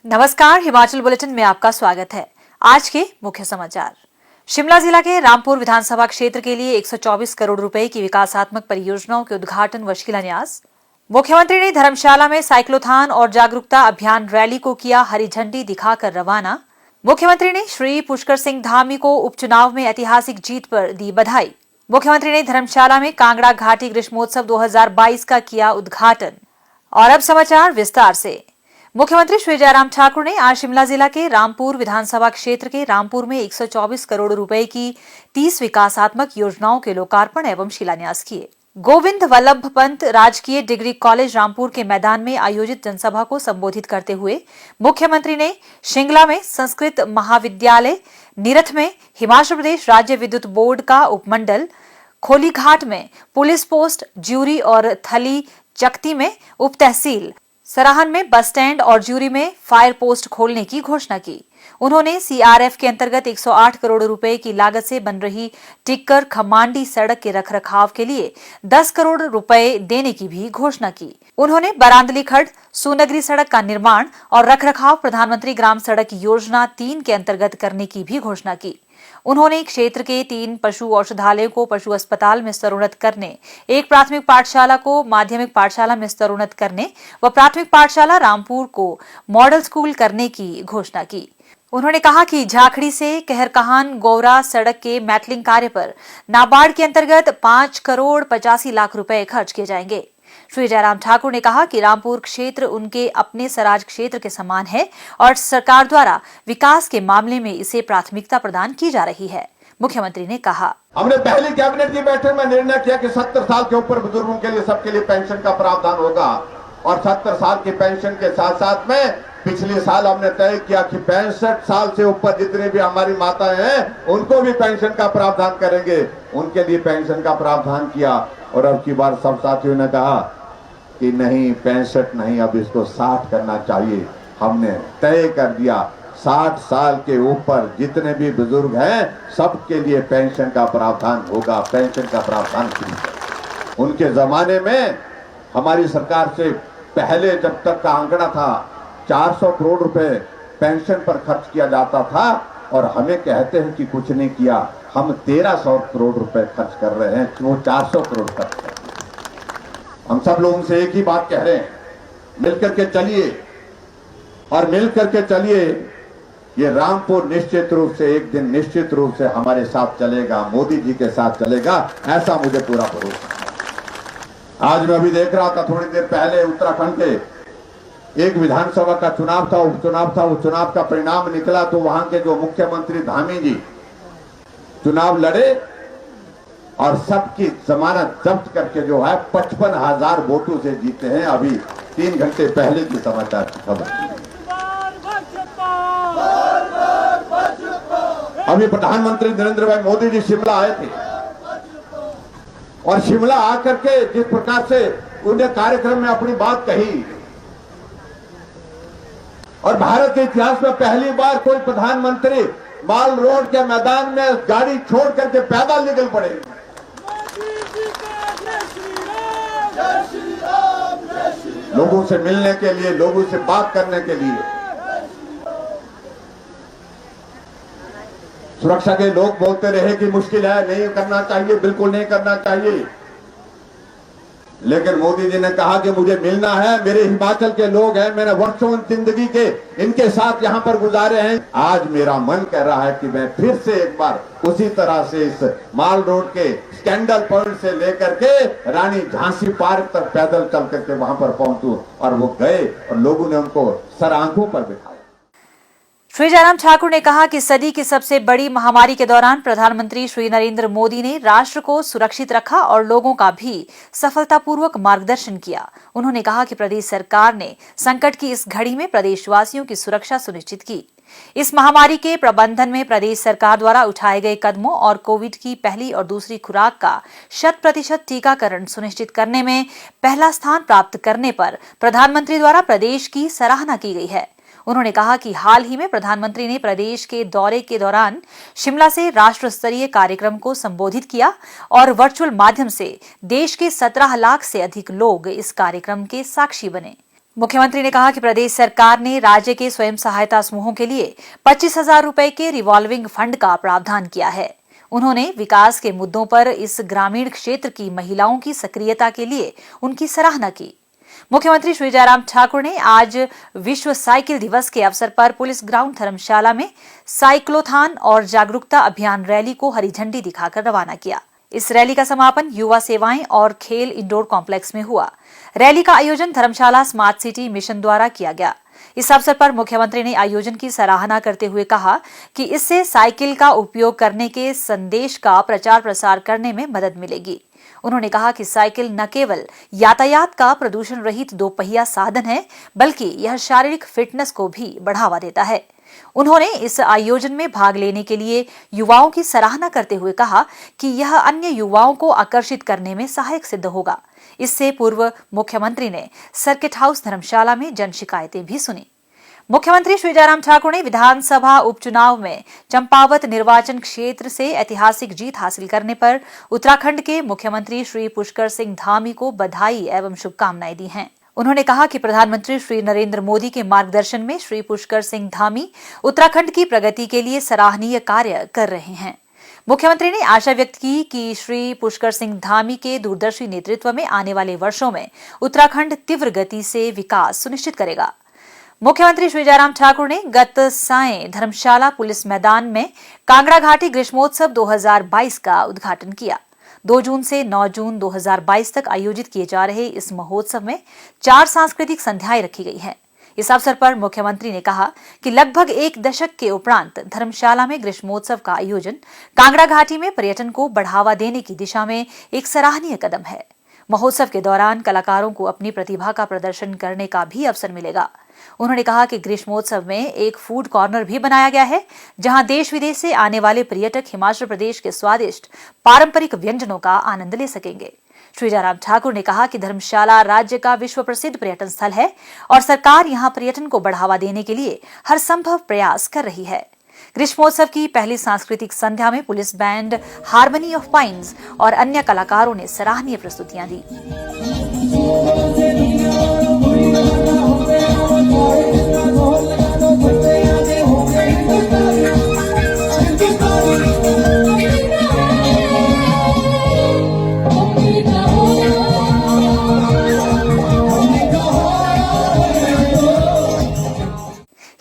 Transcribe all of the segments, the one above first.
नमस्कार, हिमाचल बुलेटिन में आपका स्वागत है। आज के मुख्य समाचार। शिमला जिला के रामपुर विधानसभा क्षेत्र के लिए 124 करोड़ रुपए की विकासात्मक परियोजनाओं के उद्घाटन व शिलान्यास। मुख्यमंत्री ने धर्मशाला में साइक्लोथॉन और जागरूकता अभियान रैली को किया हरी झंडी दिखाकर रवाना। मुख्यमंत्री ने श्री पुष्कर सिंह धामी को उपचुनाव में ऐतिहासिक जीत पर दी बधाई। मुख्यमंत्री ने धर्मशाला में कांगड़ा घाटी ग्रीष्मोत्सव 2022 का किया उद्घाटन। और अब समाचार विस्तार से। मुख्यमंत्री श्री जयराम ठाकुर ने आज शिमला जिला के रामपुर विधानसभा क्षेत्र के रामपुर में 124 करोड़ रुपए की 30 विकासात्मक योजनाओं के लोकार्पण एवं शिलान्यास किए। गोविंद वल्लभ पंत राजकीय डिग्री कॉलेज रामपुर के मैदान में आयोजित जनसभा को संबोधित करते हुए मुख्यमंत्री ने शिंगला में संस्कृत महाविद्यालय, निरथ में हिमाचल प्रदेश राज्य विद्युत बोर्ड का उपमंडल, खोलीघाट में पुलिस पोस्ट, ज्यूरी और थली चकती में उप तहसील, सराहन में बस स्टैंड और ज्यूरी में फायर पोस्ट खोलने की घोषणा की। उन्होंने सीआरएफ के अंतर्गत 108 करोड़ रुपए की लागत से बन रही टिक्कर खमांडी सड़क के रखरखाव के लिए 10 करोड़ रुपए देने की भी घोषणा की। उन्होंने बरांदली खड्ड सुनगरी सड़क का निर्माण और रखरखाव प्रधानमंत्री ग्राम सड़क योजना 3 के अंतर्गत करने की भी घोषणा की। उन्होंने क्षेत्र के 3 पशु औषधालयों को पशु अस्पताल में स्तरोन्नत करने, एक प्राथमिक पाठशाला को माध्यमिक पाठशाला में स्तरोन्नत करने व प्राथमिक पाठशाला रामपुर को मॉडल स्कूल करने की घोषणा की। उन्होंने कहा कि झाखड़ी से कहरकहान गौरा सड़क के मैटलिंग कार्य पर नाबार्ड के अंतर्गत 5 करोड़ 85 लाख रुपए खर्च किए जाएंगे। श्री जयराम ठाकुर ने कहा कि रामपुर क्षेत्र उनके अपने स्वराज क्षेत्र के समान है और सरकार द्वारा विकास के मामले में इसे प्राथमिकता प्रदान की जा रही है। मुख्यमंत्री ने कहा, हमने पहली कैबिनेट की बैठक में निर्णय किया कि 70 साल के ऊपर बुजुर्गों के लिए सबके लिए पेंशन का प्रावधान होगा और 70 साल की पेंशन के साथ साथ में पिछले साल हमने तय किया कि 65 साल से ऊपर जितने भी हमारी माताएं हैं उनको भी पेंशन का प्रावधान करेंगे। उनके लिए पेंशन का प्रावधान किया और अब की बार सब साथियों ने कहा कि नहीं 65 नहीं, अब इसको 60 करना चाहिए। हमने तय कर दिया 60 साल के ऊपर जितने भी बुजुर्ग हैं सबके लिए पेंशन का प्रावधान होगा। पेंशन का प्रावधान की उनके जमाने में हमारी सरकार से पहले जब तक का आंकड़ा था 400 करोड़ रुपए पेंशन पर खर्च किया जाता था और हमें कहते हैं कि कुछ नहीं किया। हम 1300 करोड़ रुपए खर्च कर रहे हैं, वो 400 करोड़ खर्च कर रहे हैं। हम सब लोगों से एक ही बात कह रहे हैं, मिलकर के चलिए और मिलकर के चलिए। ये रामपुर निश्चित रूप से एक दिन निश्चित रूप से हमारे साथ चलेगा, मोदी जी के साथ चलेगा, ऐसा मुझे पूरा भरोसा है। आज मैं अभी देख रहा था थोड़ी देर पहले उत्तराखंड के एक विधानसभा का चुनाव था, उपचुनाव था। उस चुनाव का परिणाम निकला तो वहां के जो मुख्यमंत्री धामी जी चुनाव लड़े और सबकी जमानत जब्त करके जो है 55,000 वोटों से जीते हैं। अभी 3 घंटे पहले की समाचार की खबर। अभी प्रधानमंत्री नरेंद्र भाई मोदी जी शिमला आए थे और शिमला आकर के जिस प्रकार से उन्हें कार्यक्रम में अपनी बात कही और भारत के इतिहास में पहली बार कोई प्रधानमंत्री माल रोड के मैदान में गाड़ी छोड़ करके पैदल निकल पड़े। लोगों से मिलने के लिए, लोगों से बात करने के लिए। सुरक्षा के लोग बोलते रहे कि मुश्किल है, नहीं करना चाहिए, बिल्कुल नहीं करना चाहिए, लेकिन मोदी जी ने कहा कि मुझे मिलना है। मेरे हिमाचल के लोग हैं, मैंने वर्षों जिंदगी के इनके साथ यहां पर गुजारे हैं। आज मेरा मन कह रहा है कि मैं फिर से एक बार उसी तरह से इस माल रोड के स्कैंडल पॉइंट से लेकर के रानी झांसी पार्क तक पैदल चल करके वहां पर पहुंचूं। और वो गए और लोगों ने उनको सर आंखों पर बिठाया। श्री जयराम ठाकुर ने कहा कि सदी की सबसे बड़ी महामारी के दौरान प्रधानमंत्री श्री नरेंद्र मोदी ने राष्ट्र को सुरक्षित रखा और लोगों का भी सफलतापूर्वक मार्गदर्शन किया। उन्होंने कहा कि प्रदेश सरकार ने संकट की इस घड़ी में प्रदेशवासियों की सुरक्षा सुनिश्चित की। इस महामारी के प्रबंधन में प्रदेश सरकार द्वारा उठाए गए कदमों और कोविड की पहली और दूसरी खुराक का 100% टीकाकरण सुनिश्चित करने में पहला स्थान प्राप्त करने पर प्रधानमंत्री द्वारा प्रदेश की सराहना की गई है। उन्होंने कहा कि हाल ही में प्रधानमंत्री ने प्रदेश के दौरे के दौरान शिमला से राष्ट्र स्तरीय कार्यक्रम को संबोधित किया और वर्चुअल माध्यम से देश के 17 लाख से अधिक लोग इस कार्यक्रम के साक्षी बने। मुख्यमंत्री ने कहा कि प्रदेश सरकार ने राज्य के स्वयं सहायता समूहों के लिए 25,000 रुपए के रिवॉल्विंग फंड का प्रावधान किया है। उन्होंने विकास के मुद्दों पर इस ग्रामीण क्षेत्र की महिलाओं की सक्रियता के लिए उनकी सराहना की। मुख्यमंत्री श्री जयराम ठाकुर ने आज विश्व साइकिल दिवस के अवसर पर पुलिस ग्राउंड धर्मशाला में साइक्लोथॉन और जागरूकता अभियान रैली को हरी झंडी दिखाकर रवाना किया। इस रैली का समापन युवा सेवाएं और खेल इंडोर कॉम्प्लेक्स में हुआ। रैली का आयोजन धर्मशाला स्मार्ट सिटी मिशन द्वारा किया गया। इस अवसर पर मुख्यमंत्री ने आयोजन की सराहना करते हुए कहा कि इससे साइकिल का उपयोग करने के संदेश का प्रचार प्रसार करने में मदद मिलेगी। उन्होंने कहा कि साइकिल न केवल यातायात का प्रदूषण रहित दोपहिया साधन है, बल्कि यह शारीरिक फिटनेस को भी बढ़ावा देता है। उन्होंने इस आयोजन में भाग लेने के लिए युवाओं की सराहना करते हुए कहा कि यह अन्य युवाओं को आकर्षित करने में सहायक सिद्ध होगा। इससे पूर्व मुख्यमंत्री ने सर्किट हाउस धर्मशाला में जन शिकायतें भी सुनी। मुख्यमंत्री श्री जयराम ठाकुर ने विधानसभा उपचुनाव में चंपावत निर्वाचन क्षेत्र से ऐतिहासिक जीत हासिल करने पर उत्तराखंड के मुख्यमंत्री श्री पुष्कर सिंह धामी को बधाई एवं शुभकामनाएं दी हैं। उन्होंने कहा कि प्रधानमंत्री श्री नरेंद्र मोदी के मार्गदर्शन में श्री पुष्कर सिंह धामी उत्तराखंड की प्रगति के लिए सराहनीय कार्य कर रहे हैं। मुख्यमंत्री ने आशा व्यक्त की कि श्री पुष्कर सिंह धामी के दूरदर्शी नेतृत्व में आने वाले वर्षों में उत्तराखंड तीव्र गति से विकास सुनिश्चित करेगा। मुख्यमंत्री श्री जयराम ठाकुर ने गत सायं धर्मशाला पुलिस मैदान में कांगड़ा घाटी ग्रीष्मोत्सव 2022 का उद्घाटन किया। 2 जून से 9 जून 2022 तक आयोजित किए जा रहे इस महोत्सव में 4 सांस्कृतिक संध्याएं रखी गई हैं। इस अवसर पर मुख्यमंत्री ने कहा कि लगभग 1 दशक के उपरांत धर्मशाला में ग्रीष्मोत्सव का आयोजन कांगड़ा घाटी में पर्यटन को बढ़ावा देने की दिशा में एक सराहनीय कदम है। महोत्सव के दौरान कलाकारों को अपनी प्रतिभा का प्रदर्शन करने का भी अवसर मिलेगा। उन्होंने कहा कि ग्रीष्मोत्सव में एक फूड कॉर्नर भी बनाया गया है, जहां देश विदेश से आने वाले पर्यटक हिमाचल प्रदेश के स्वादिष्ट पारंपरिक व्यंजनों का आनंद ले सकेंगे। श्री जयराम ठाकुर ने कहा कि धर्मशाला राज्य का विश्व प्रसिद्ध पर्यटन स्थल है और सरकार यहां पर्यटन को बढ़ावा देने के लिए हर संभव प्रयास कर रही है। ग्रीष्मोत्सव की पहली सांस्कृतिक संध्या में police band harmony of pines और अन्य कलाकारों ने सराहनीय प्रस्तुतियां दी।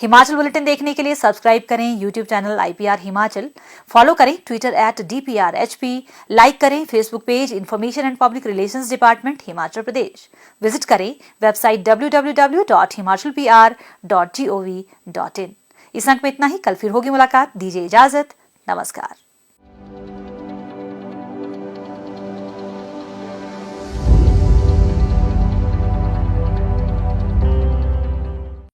हिमाचल बुलेटिन देखने के लिए सब्सक्राइब करें YouTube channel IPR Himachal, follow करें Twitter @DPRHP, लाइक करें Facebook page information and public relations department Himachal Pradesh, visit करें वेबसाइट www.himachalpr.gov.in। इस अंक में इतना ही। कल फिर होगी मुलाकात। दीजिए इजाजत। नमस्कार।